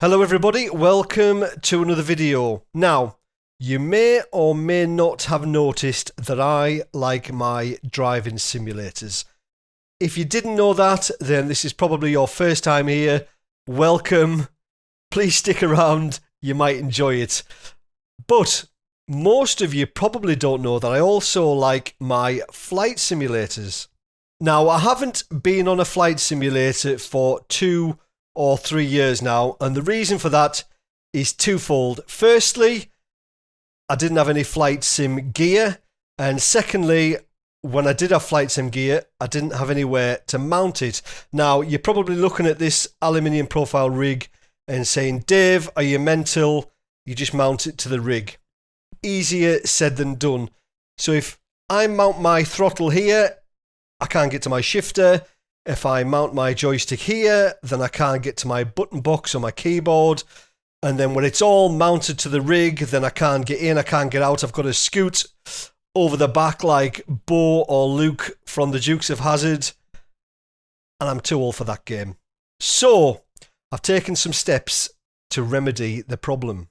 Hello everybody, welcome to another video. Now, you may or may not have noticed that I like my driving simulators. If you didn't know that, then this is probably your first time here. Welcome. Please stick around, you might enjoy it. But most of you probably don't know that I also like my flight simulators. Now, I haven't been on a flight simulator for 2 or 3 years now, and the reason for that is twofold. Firstly, I didn't have any flight sim gear, and secondly, when I did have flight sim gear, I didn't have anywhere to mount it. Now, you're probably looking at this aluminium profile rig and saying, Dave, are you mental? You just mount it to the rig. Easier said than done. So if I mount my throttle here, I can't get to my shifter. If I mount my joystick here, then I can't get to my button box or my keyboard. And then when it's all mounted to the rig, then I can't get in, I can't get out. I've got to scoot over the back like Bo or Luke from the Dukes of Hazzard. And I'm too old for that game. So, I've taken some steps to remedy the problem.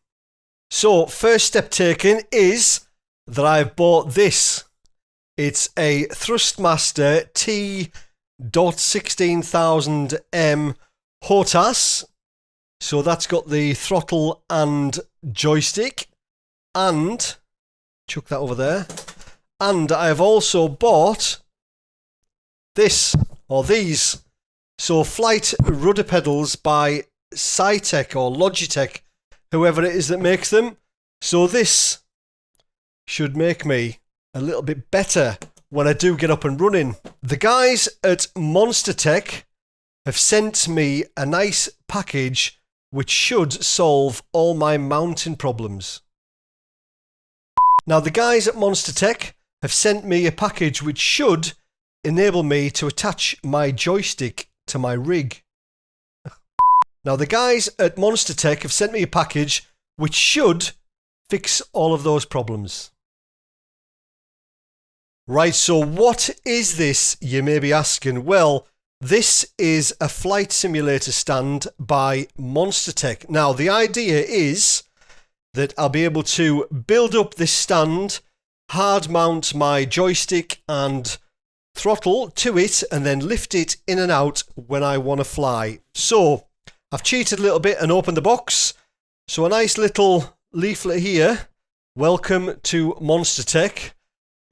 So, first step taken is that I've bought this. It's a Thrustmaster T.16000M HOTAS. So that's got the throttle and joystick. And, chuck that over there. And I have also bought this, or these. So flight rudder pedals by Fanatec or Logitech, whoever it is that makes them. So this should make me a little bit better when I do get up and running. The guys at Monstertech have sent me a nice package which should solve all my mounting problems. Now, the guys at Monstertech have sent me a package which should enable me to attach my joystick to my rig. Now, the guys at Monstertech have sent me a package which should fix all of those problems. Right, so what is this, you may be asking? Well, this is a flight simulator stand by Monstertech. Now, the idea is that I'll be able to build up this stand, hard mount my joystick and throttle to it, and then lift it in and out when I want to fly. So, I've cheated a little bit and opened the box. So, a nice little leaflet here. Welcome to Monstertech.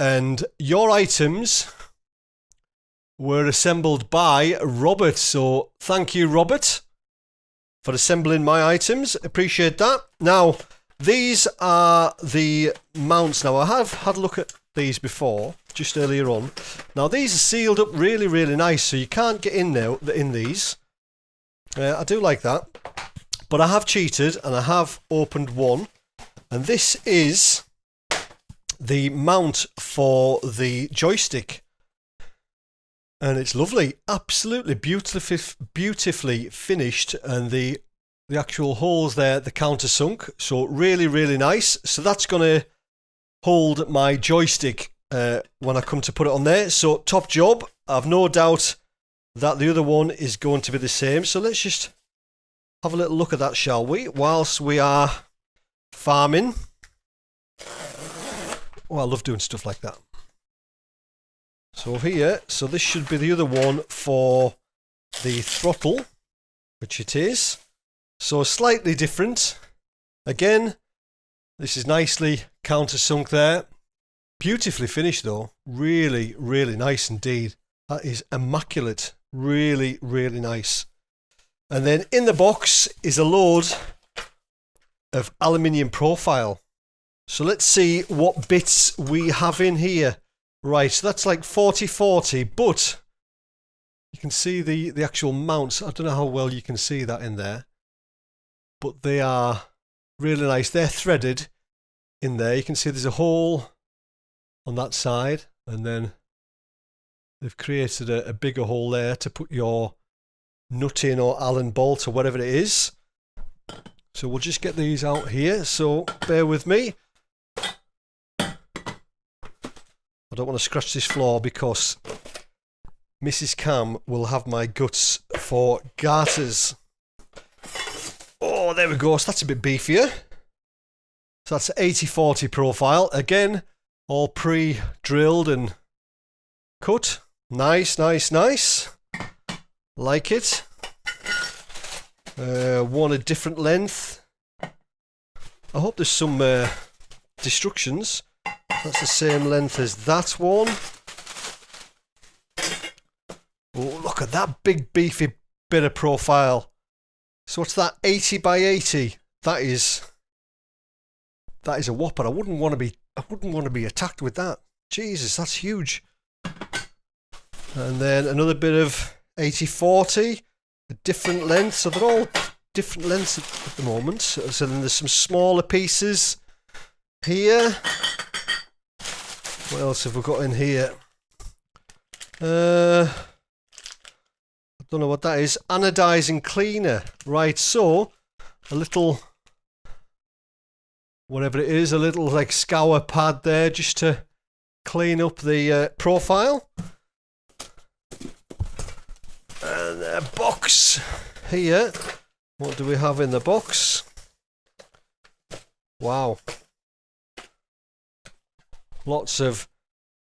And your items were assembled by Robert. So thank you, Robert, for assembling my items. Appreciate that. Now, these are the mounts. Now, I have had a look at these before, just earlier on. Now, these are sealed up really, really nice, so you can't get in there in these. I do like that. But I have cheated, and I have opened one. And this is the mount for the joystick, and it's lovely, absolutely beautifully finished, and the actual holes there, the countersunk, so really, really nice. So that's going to hold my joystick when I come to put it on there. So top job. I've no doubt that the other one is going to be the same. So let's just have a little look at that, shall we, whilst we are farming. Oh, I love doing stuff like that. So here, so this should be the other one for the throttle, which it is. So slightly different. Again, this is nicely countersunk there. Beautifully finished though. Really, really nice indeed. That is immaculate. Really, really nice. And then in the box is a load of aluminium profile. So let's see what bits we have in here. Right, so that's like 40/40, but you can see the actual mounts. I don't know how well you can see that in there, but they are really nice. They're threaded in there. You can see there's a hole on that side, and then they've created a bigger hole there to put your nut in, or Allen bolt, or whatever it is. So we'll just get these out here, so bear with me. I don't want to scratch this floor because Mrs. Cam will have my guts for garters. Oh, Oh, there we go. So that's a bit beefier. So that's 80/40 profile. Again, all pre-drilled and cut. Nice, nice, nice. Like it. One a different length. I hope there's some destructions. That's the same length as that one. Oh, look at that big beefy bit of profile. So what's that? 80/80. That is a whopper. I wouldn't want to be attacked with that. Jesus, that's huge. And then another bit of 80/40, a different length. So they're all different lengths at the moment. So then there's some smaller pieces here. What else have we got in here? I don't know what that is. Anodizing cleaner. Right, so a little, whatever it is, a little like scour pad there just to clean up the profile. And a box here. What do we have in the box? Wow. Lots of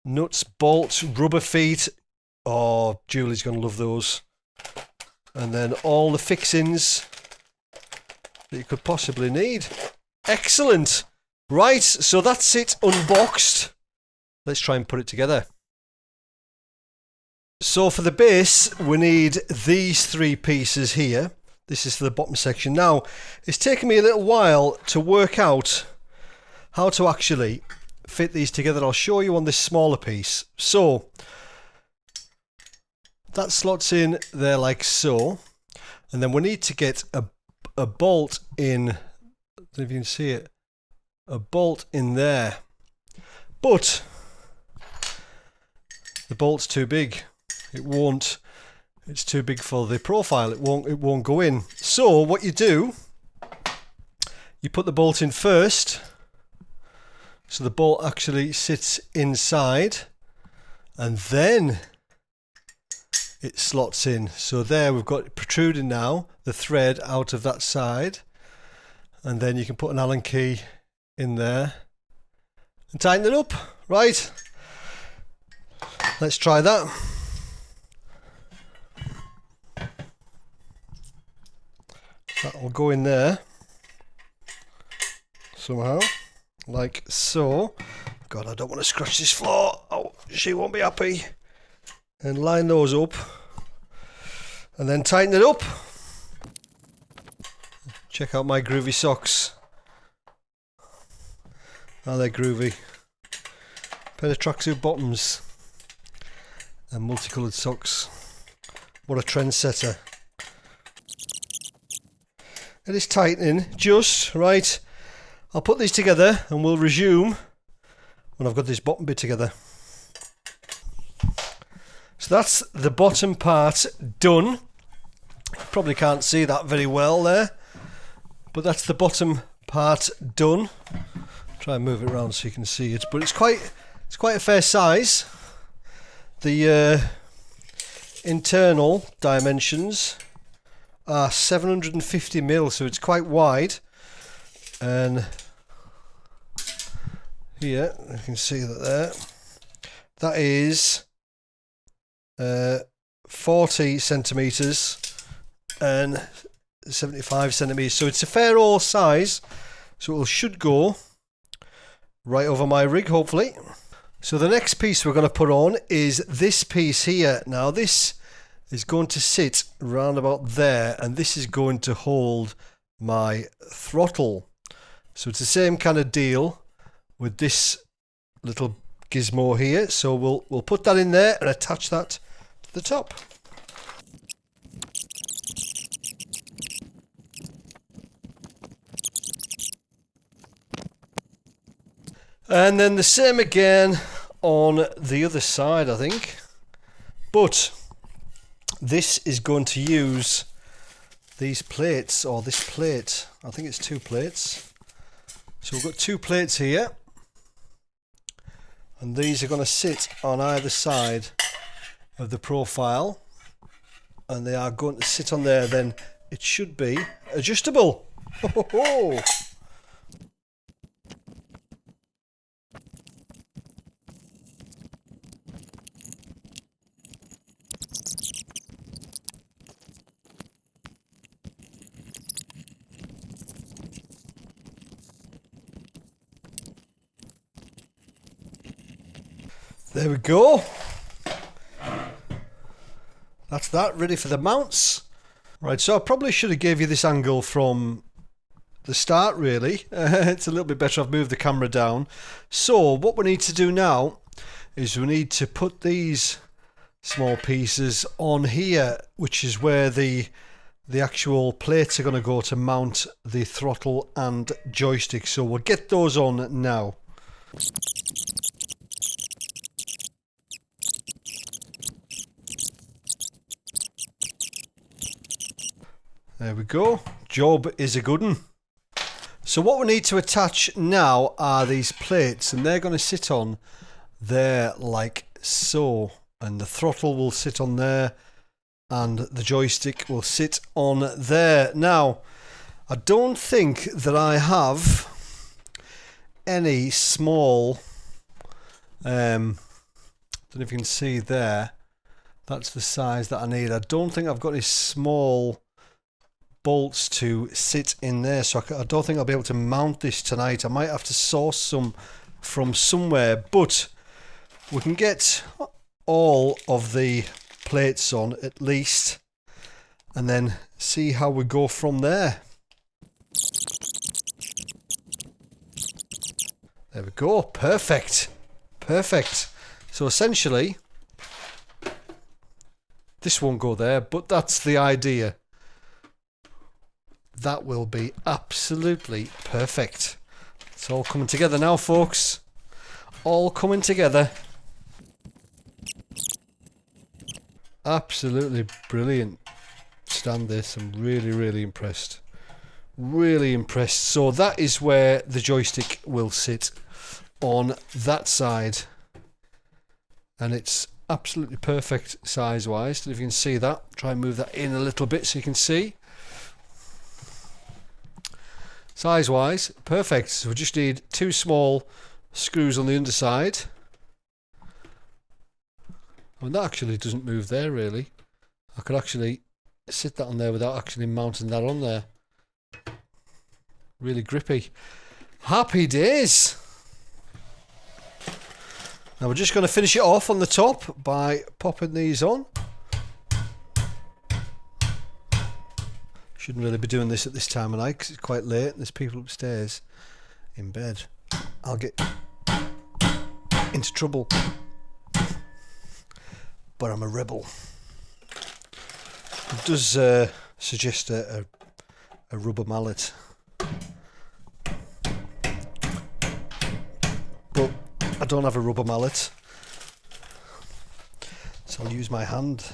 nuts, bolts, rubber feet. Oh, Julie's going to love those. And then all the fixings that you could possibly need. Excellent. Right, so that's it unboxed. Let's try and put it together. So for the base, we need these three pieces here. This is for the bottom section. Now, it's taken me a little while to work out how to actually fit these together. I'll show you on this smaller piece. So that slots in there like so, and then we need to get a bolt in. I don't know if you can see it. A bolt in there, but the bolt's too big. It won't. It's too big for the profile. It won't go in. So what you do, you put the bolt in first. So the bolt actually sits inside, and then it slots in. So there we've got it protruding now, the thread out of that side, and then you can put an Allen key in there and tighten it up. Right, let's try that. That will go in there somehow, like so. God, I don't want to scratch this floor. Oh, she won't be happy. And line those up, and then tighten it up. Check out my groovy socks. Are they groovy? Pair of tracksuit bottoms and multicoloured socks. What a trendsetter. It is tightening just right. I'll put these together and we'll resume when I've got this bottom bit together. So that's the bottom part done. You probably can't see that very well there, but that's the bottom part done. Try and move it around so you can see it, but it's quite a fair size. The internal dimensions are 750 mil, so it's quite wide. And here you can see that there. That is 40 centimeters and 75 centimeters, so it's a fair old size, so it should go right over my rig hopefully. So the next piece we're going to put on is this piece here. Now this is going to sit round about there, and this is going to hold my throttle. So it's the same kind of deal with this little gizmo here. So we'll put that in there and attach that to the top. And then the same again on the other side, I think. But this is going to use these plates, or this plate. I think it's two plates. So we've got two plates here. And these are going to sit on either side of the profile. And they are going to sit on there. Then it should be adjustable. Ho, ho, ho. There we go. That's that, ready for the mounts. Right, so I probably should have gave you this angle from the start, really. It's a little bit better I've moved the camera down. So what we need to do now is we need to put these small pieces on here, which is where the actual plates are going to go to mount the throttle and joystick. So we'll get those on now. There we go. Job is a good one. So what we need to attach now are these plates, and they're going to sit on there like so. And the throttle will sit on there, and the joystick will sit on there. Now, I don't think that I have any small, don't know if you can see there, that's the size that I need. I don't think I've got any small bolts to sit in there, so I don't think I'll be able to mount this tonight. I might have to source some from somewhere, but we can get all of the plates on at least, and then see how we go from there. There we go. Perfect. Perfect. So essentially, this won't go there, but that's the idea. That will be absolutely perfect. It's all coming together now, folks. All coming together. Absolutely brilliant stand this. I'm really, really impressed. Really impressed. So that is where the joystick will sit, on that side. And it's absolutely perfect size-wise. If you can see that, try and move that in a little bit so you can see. Size-wise, perfect. So we just need two small screws on the underside. And that actually doesn't move there, really. I could actually sit that on there without actually mounting that on there. Really grippy. Happy days! Now we're just going to finish it off on the top by popping these on. Shouldn't really be doing this at this time of night because it's quite late and there's people upstairs in bed. I'll get into trouble. But I'm a rebel. It does suggest a rubber mallet. But I don't have a rubber mallet. So I'll use my hand.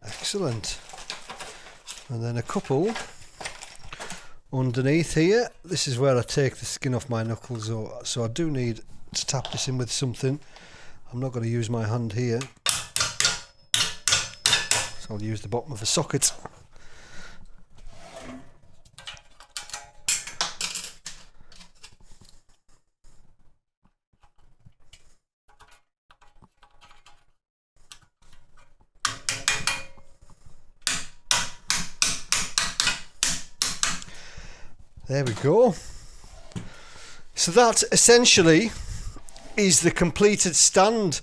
Excellent. And then a couple underneath here. This is where I take the skin off my knuckles, so I do need to tap this in with something. I'm not going to use my hand here, so I'll use the bottom of a socket. There we go. So that essentially is the completed stand.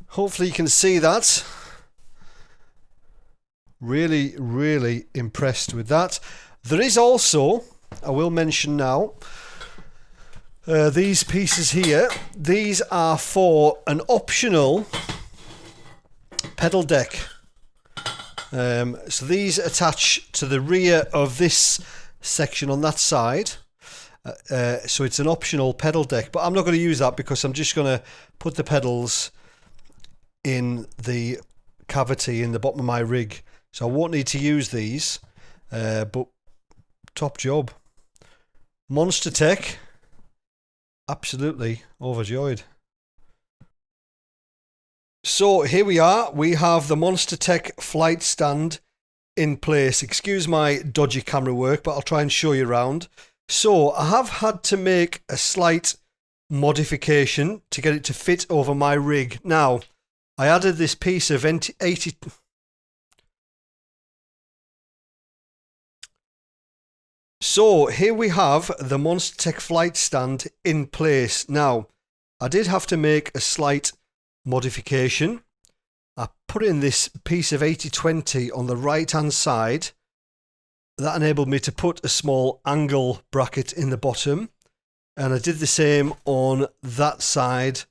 Hopefully you can see that. Really, really impressed with that. There is also, I will mention now, these pieces here. These are for an optional pedal deck. So these attach to the rear of this section on that side, so it's an optional pedal deck, but I'm not going to use that because I'm just going to put the pedals in the cavity in the bottom of my rig, so I won't need to use these, but top job. Monstertech, absolutely overjoyed. So here we are. We have the Monstertech Flight Stand in place. Excuse my dodgy camera work, but I'll try and show you around. So I have had to make a slight modification to get it to fit over my rig. Now, I added this piece of 80... So here we have the Monstertech Flight Stand in place. Now, I did have to make a slight modification. I put in this piece of 80/20 on the right hand side. That enabled me to put a small angle bracket in the bottom. And I did the same on that side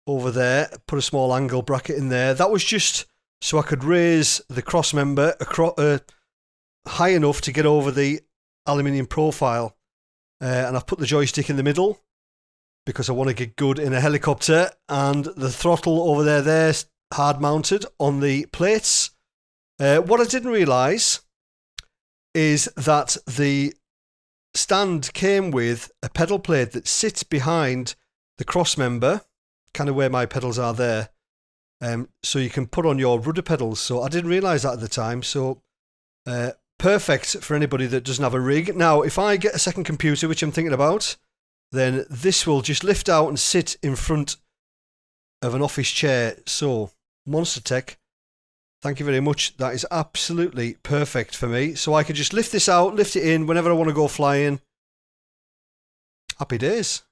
over there. Put a small angle bracket in there. That was just so I could raise the cross member high enough to get over the aluminium profile. And I've put the joystick in the middle because I want to get good in a helicopter. And the throttle over there's hard mounted on the plates. What I didn't realise is that the stand came with a pedal plate that sits behind the cross member, kind of where my pedals are there. So you can put on your rudder pedals. So I didn't realise that at the time. So perfect for anybody that doesn't have a rig. Now, if I get a second computer, which I'm thinking about, then this will just lift out and sit in front of an office chair. So, Monstertech, thank you very much. That is absolutely perfect for me. So I can just lift this out, lift it in whenever I want to go flying. Happy days.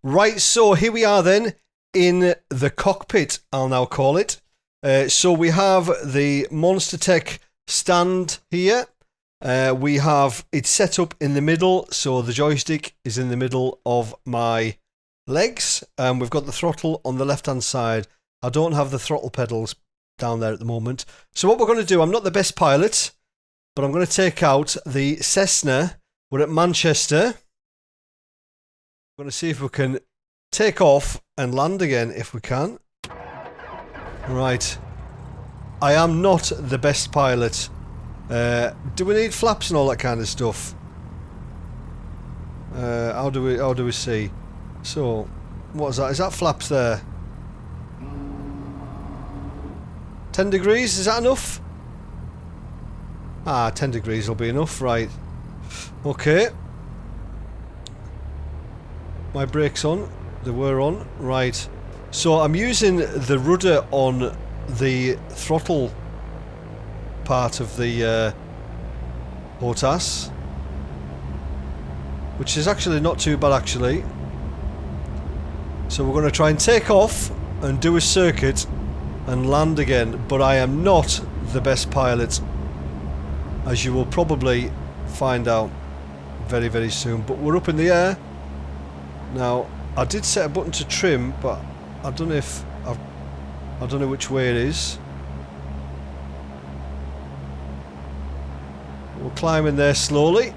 Right, so here we are then in the cockpit, I'll now call it. So we have the Monstertech stand here. We have it set up in the middle, so the joystick is in the middle of my legs. We've got the throttle on the left hand side. I don't have the throttle pedals down there at the moment. So what we're going to do, I'm not the best pilot, but I'm going to take out the Cessna. We're at Manchester. We're going to see if we can take off and land again if we can. Right. I am not the best pilot. Do we need flaps and all that kind of stuff? How do we see? So, what is that? Is that flaps there? 10 degrees, is that enough? 10 degrees will be enough, right. Okay. My brakes on. They were on. Right. So I'm using the rudder on the throttle part of the HOTAS, which is actually not too bad actually. So we're going to try and take off and do a circuit and land again, but I am not the best pilot, as you will probably find out very, very soon. But we're up in the air. Now, I did set a button to trim, but I don't know if I don't know which way it is. We're climbing there slowly.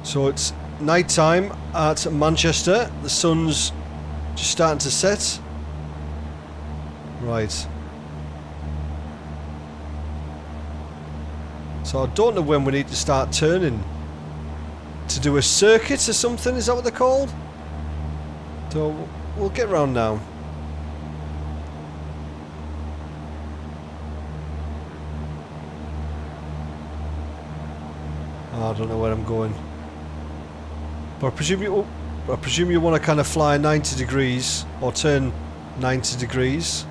So it's night time at Manchester. The sun's just starting to set. Right. So I don't know when we need to start turning. To do a circuit or something, is that what they're called? So we'll get round now. Oh, I don't know where I'm going. But I presume you want to kind of fly 90 degrees or turn 90 degrees.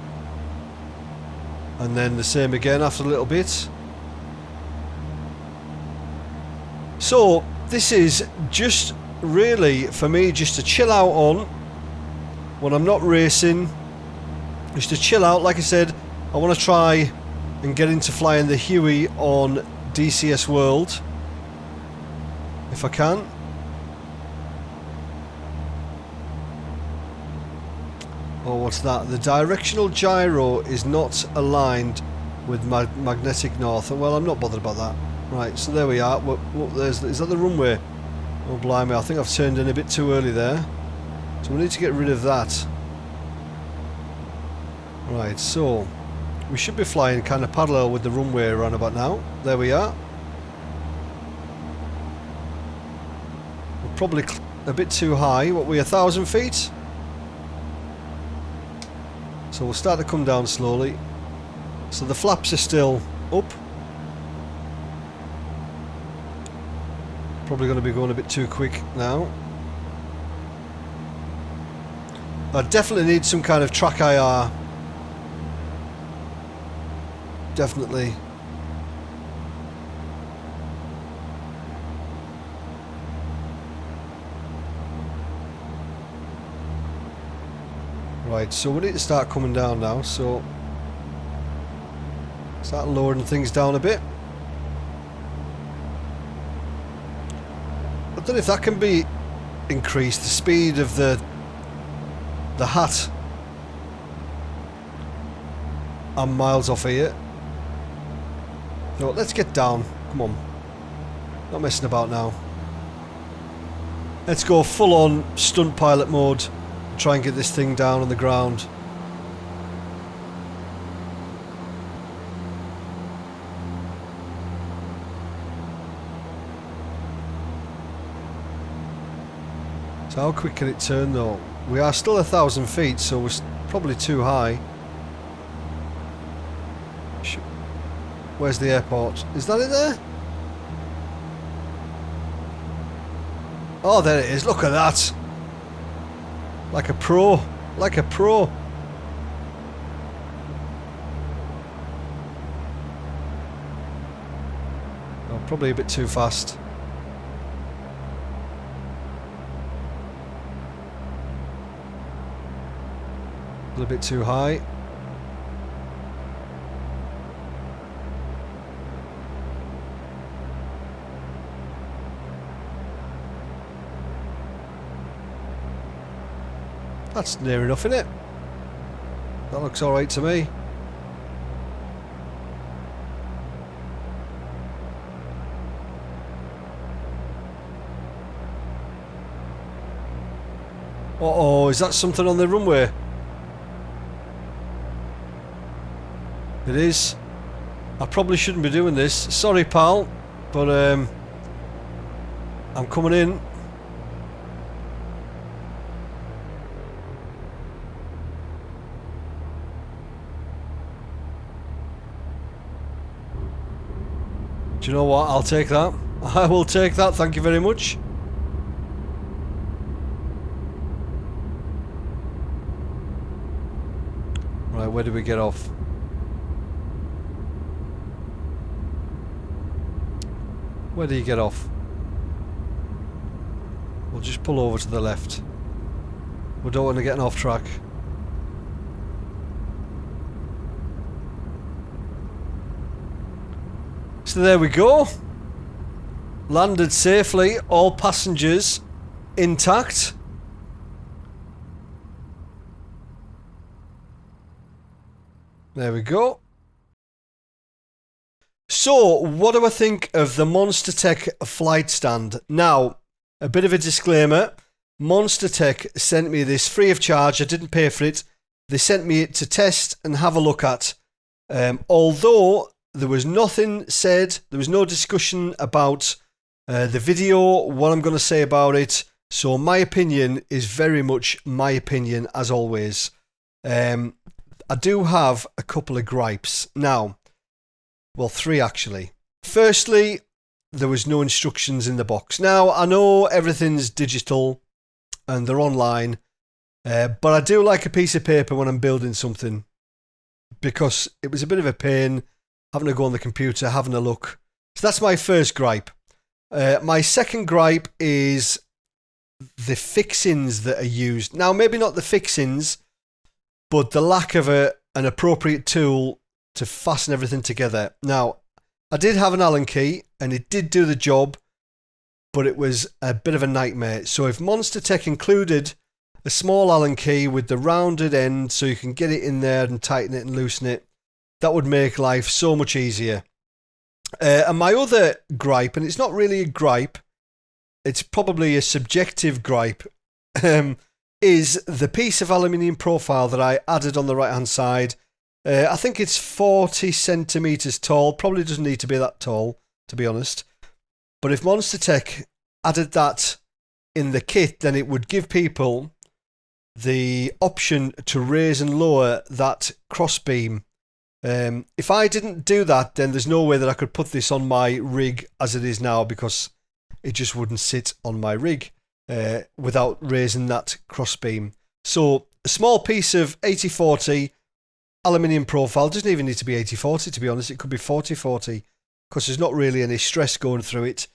And then the same again after a little bit. So this is just really for me just to chill out on when I'm not racing. Just to chill out. Like I said, I want to try and get into flying the Huey on DCS World if I can. Oh, what's that? The directional gyro is not aligned with magnetic north. Well, I'm not bothered about that. Right, so there we are. Is that the runway? Oh, blimey, I think I've turned in a bit too early there. So we need to get rid of that. Right, so we should be flying kind of parallel with the runway around about now. There we are. We're probably a bit too high. What, we're 1,000 feet? So we'll start to come down slowly. So the flaps are still up. Probably going to be going a bit too quick now. I definitely need some kind of track IR. Definitely. Right, so we need to start coming down now, so start lowering things down a bit. I don't know if that can be increased, the speed of the hat. I'm miles off here. So let's get down. Come on. Not messing about now. Let's go full on stunt pilot mode. Try and get this thing down on the ground. So how quick can it turn though? We are still 1,000 feet, so we're probably too high. Where's the airport? Is that it there? Oh, there it is. Look at that. Like a pro. Like a pro. Oh, probably a bit too fast. A little bit too high. That's near enough, isn't it? That looks alright to me. Uh-oh, is that something on the runway? It is. I probably shouldn't be doing this. Sorry, pal, but I'm coming in. Do you know what? I'll take that. I will take that. Thank you very much. Right, where do we get off? Where do you get off? We'll just pull over to the left. We don't want to get off track. So there we go. Landed safely, all passengers intact. There we go. So, what do I think of the Monstertech Flight Stand? Now, a bit of a disclaimer. Monstertech sent me this free of charge. I didn't pay for it. They sent me it to test and have a look at. Although there was nothing said, there was no discussion about the video, what I'm going to say about it. So my opinion is very much my opinion, as always. I do have a couple of gripes. Now, well, three actually. Firstly, there was no instructions in the box. Now, I know everything's digital and they're online, but I do like a piece of paper when I'm building something, because it was a bit of a pain having to go on the computer, having a look. So that's my first gripe. My second gripe is the fixings that are used. Now, maybe not the fixings, but the lack of an appropriate tool to fasten everything together. Now, I did have an Allen key, and it did do the job, but it was a bit of a nightmare. So if Monstertech included a small Allen key with the rounded end so you can get it in there and tighten it and loosen it, that would make life so much easier. And my other gripe, and it's not really a gripe, it's probably a subjective gripe, is the piece of aluminium profile that I added on the right hand side. I think it's 40 centimeters tall. Probably doesn't need to be that tall, to be honest. But if Monstertech added that in the kit, then it would give people the option to raise and lower that crossbeam. If I didn't do that, then there's no way that I could put this on my rig as it is now, because it just wouldn't sit on my rig without raising that crossbeam. So a small piece of 80/40 aluminium profile. Doesn't even need to be 80/40, to be honest. It could be 40/40 because there's not really any stress going through it.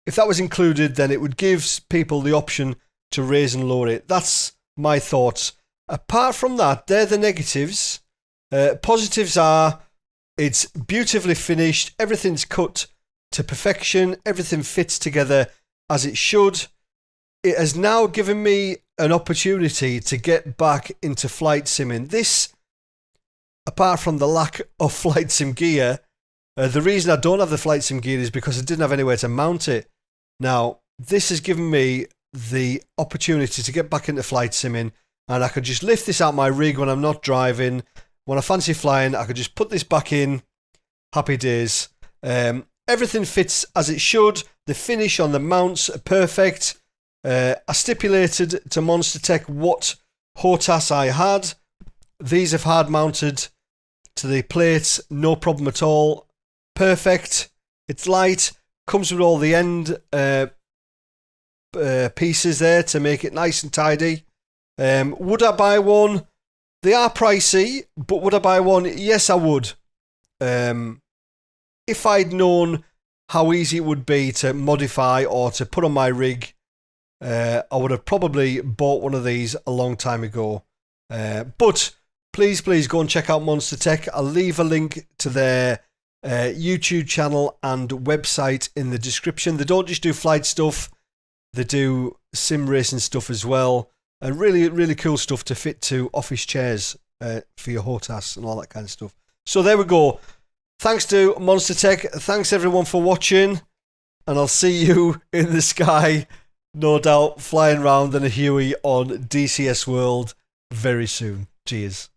If that was included, then it would give people the option to raise and lower it. That's my thoughts. Apart from that, they're the negatives. Positives are it's beautifully finished. Everything's cut to perfection. Everything fits together as it should. It has now given me an opportunity to get back into flight simming. This, apart from the lack of flight sim gear, the reason I don't have the flight sim gear is because I didn't have anywhere to mount it. Now, this has given me the opportunity to get back into flight simming, and I could just lift this out my rig when I'm not driving. When I fancy flying, I could just put this back in. Happy days. Everything fits as it should. The finish on the mounts are perfect. I stipulated to Monstertech what HOTAS I had. These have hard mounted to the plates, no problem at all. Perfect. It's light. Comes with all the end pieces there to make it nice and tidy. Would I buy one? They are pricey, but would I buy one? Yes, I would. If I'd known how easy it would be to modify or to put on my rig, I would have probably bought one of these a long time ago. But please go and check out Monstertech. I'll leave a link to their YouTube channel and website in the description. They don't just do flight stuff, they do sim racing stuff as well. And really cool stuff to fit to office chairs for your HOTAS and all that kind of stuff. So there we go. Thanks to Monstertech. Thanks everyone for watching. And I'll see you in the sky, no doubt, flying around in a Huey on DCS World very soon. Cheers.